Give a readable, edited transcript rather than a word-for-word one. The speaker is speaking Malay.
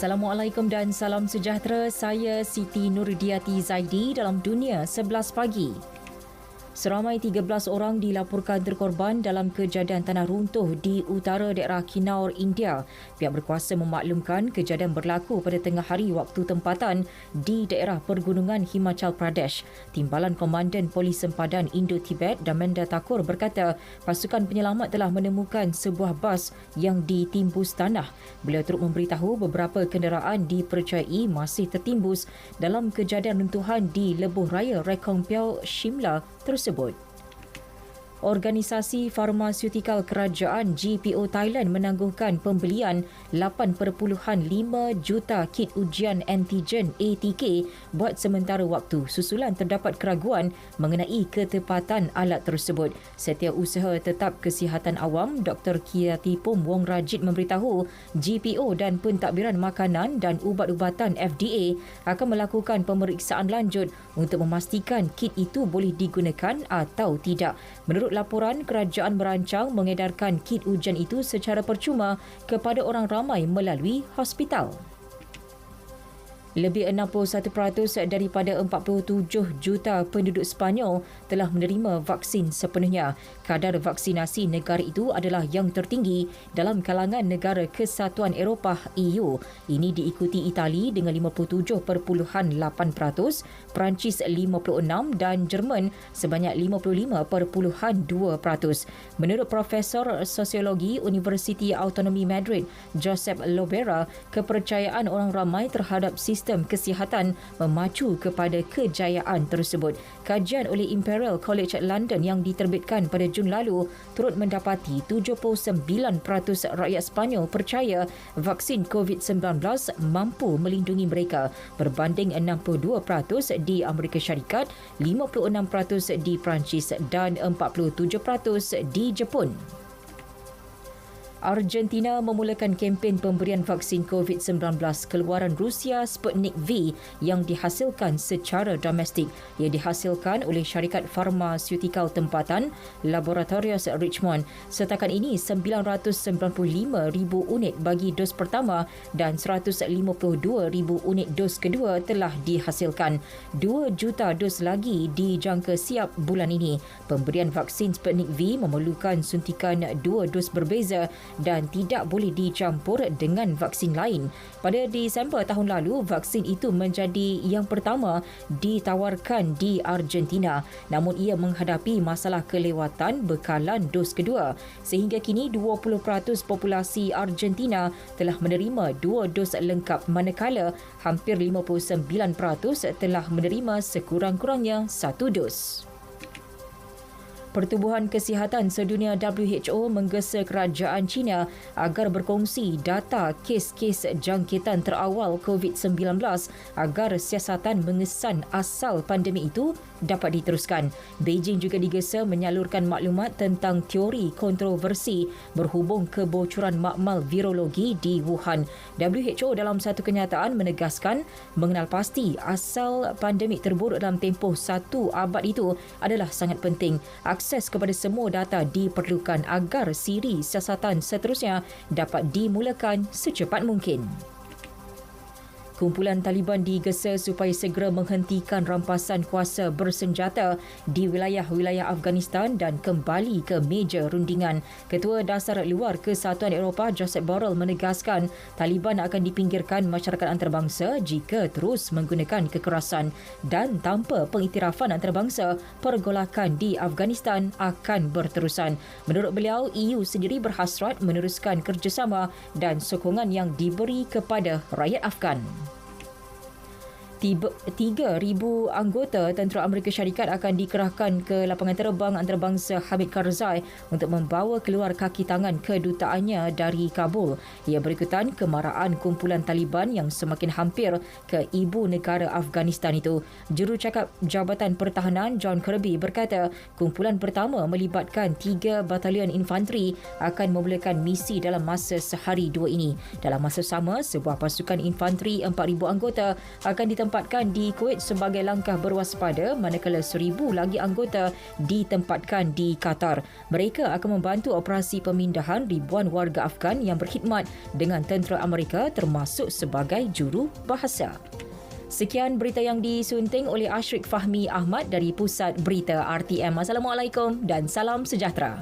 Assalamualaikum dan salam sejahtera. Saya Siti Nurdiati Zaidi dalam Dunia 11 Pagi. Seramai 13 orang dilaporkan terkorban dalam kejadian tanah runtuh di utara daerah Kinnaur, India. Pihak berkuasa memaklumkan kejadian berlaku pada tengah hari waktu tempatan di daerah pergunungan Himachal Pradesh. Timbalan Komandan Polis Sempadan Indo-Tibet Damendra Thakur berkata pasukan penyelamat telah menemukan sebuah bas yang ditimbus tanah. Beliau turut memberitahu beberapa kenderaan dipercayai masih tertimbus dalam kejadian runtuhan di lebuh raya Rekongpiao, Shimla tersebut. Organisasi Farmaseutikal Kerajaan GPO Thailand menangguhkan pembelian 8.5 juta kit ujian antigen ATK buat sementara waktu susulan terdapat keraguan mengenai ketepatan alat tersebut. Setiausaha Tetap Kesihatan Awam Dr. Kiatipum Wong Rajit memberitahu GPO dan Pentadbiran Makanan dan Ubat-ubatan FDA akan melakukan pemeriksaan lanjut untuk memastikan kit itu boleh digunakan atau tidak. Menurut laporan, kerajaan merancang mengedarkan kit ujian itu secara percuma kepada orang ramai melalui hospital. Lebih 61% daripada 47 juta penduduk Sepanyol telah menerima vaksin sepenuhnya. Kadar vaksinasi negara itu adalah yang tertinggi dalam kalangan negara Kesatuan Eropah EU. Ini diikuti Itali dengan 57.8%, Perancis 56% dan Jerman sebanyak 55.2%. Menurut Profesor Sosiologi Universiti Autonomi Madrid, Josep Lobera, kepercayaan orang ramai terhadap sistem kesihatan memacu kepada kejayaan tersebut. Kajian oleh Imperial College London yang diterbitkan pada Jun lalu turut mendapati 79% rakyat Sepanyol percaya vaksin COVID-19 mampu melindungi mereka berbanding 62% di Amerika Syarikat, 56% di Perancis dan 47% di Jepun. Argentina memulakan kempen pemberian vaksin COVID-19 keluaran Rusia Sputnik V yang dihasilkan secara domestik. Ia dihasilkan oleh syarikat farmaseutikal tempatan Laboratorios Richmond. Setakat ini 995,000 unit bagi dos pertama dan 152,000 unit dos kedua telah dihasilkan. 2 juta dos lagi dijangka siap bulan ini. Pemberian vaksin Sputnik V memerlukan suntikan 2 dos berbeza dan tidak boleh dicampur dengan vaksin lain. Pada Disember tahun lalu, vaksin itu menjadi yang pertama ditawarkan di Argentina. Namun ia menghadapi masalah kelewatan bekalan dos kedua. Sehingga kini 20% populasi Argentina telah menerima 2 dos lengkap manakala hampir 59% telah menerima sekurang-kurangnya 1 dos. Pertubuhan Kesihatan Sedunia WHO menggesa kerajaan China agar berkongsi data kes-kes jangkitan terawal COVID-19 agar siasatan mengesan asal pandemik itu dapat diteruskan. Beijing juga digesa menyalurkan maklumat tentang teori kontroversi berhubung kebocoran makmal virologi di Wuhan. WHO dalam satu kenyataan menegaskan mengenal pasti asal pandemik terburuk dalam tempoh 1 abad itu adalah sangat penting. Akses kepada semua data diperlukan agar siri siasatan seterusnya dapat dimulakan secepat mungkin. Kumpulan Taliban digesa supaya segera menghentikan rampasan kuasa bersenjata di wilayah-wilayah Afghanistan dan kembali ke meja rundingan. Ketua Dasar Luar Kesatuan Eropah Josep Borrell menegaskan Taliban akan dipinggirkan masyarakat antarabangsa jika terus menggunakan kekerasan dan tanpa pengiktirafan antarabangsa, pergolakan di Afghanistan akan berterusan. Menurut beliau, EU sendiri berhasrat meneruskan kerjasama dan sokongan yang diberi kepada rakyat Afghan. 3,000 anggota tentera Amerika Syarikat akan dikerahkan ke lapangan terbang antarabangsa Hamid Karzai untuk membawa keluar kaki tangan kedutaannya dari Kabul. Ia berikutan kemarahan kumpulan Taliban yang semakin hampir ke ibu negara Afghanistan itu. Jurucakap Jabatan Pertahanan John Kirby berkata kumpulan pertama melibatkan 3 batalion infanteri akan memulakan misi dalam masa sehari dua ini. Dalam masa sama, sebuah pasukan infanteri 4,000 anggota akan ditempatkan ditempatkan di Kuwait sebagai langkah berwaspada manakala 1,000 lagi anggota ditempatkan di Qatar. Mereka akan membantu operasi pemindahan ribuan warga Afghan yang berkhidmat dengan tentera Amerika termasuk sebagai juru bahasa. Sekian berita yang disunting oleh Ashrik Fahmi Ahmad dari Pusat Berita RTM. Assalamualaikum dan salam sejahtera.